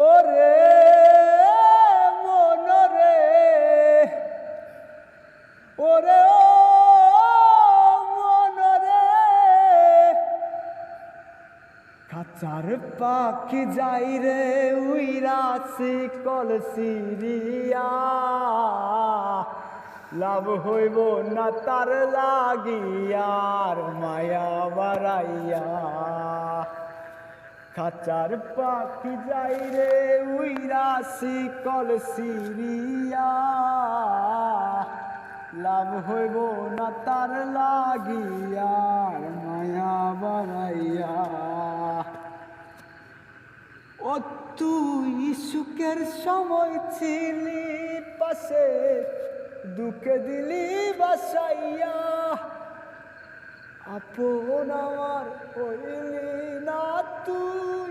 ওরে মনরে ওরে মনরে খাঁচার পাখি যাই রে উইরাছি কলসিরিয়া লাভ হইব না তার লাগিয়ার মায়া বাড়াইয়া খাঁচার পাখি যাই রে উইরাছি কলসিরিয়া লাভ হইব না তার লাগিয়ার মায়া বাড়াইয়া ও তুই সুখের সময় ছিলি পাশে দুঃখে দিলি বাসাইয়া আপন আমার হইলি না তুই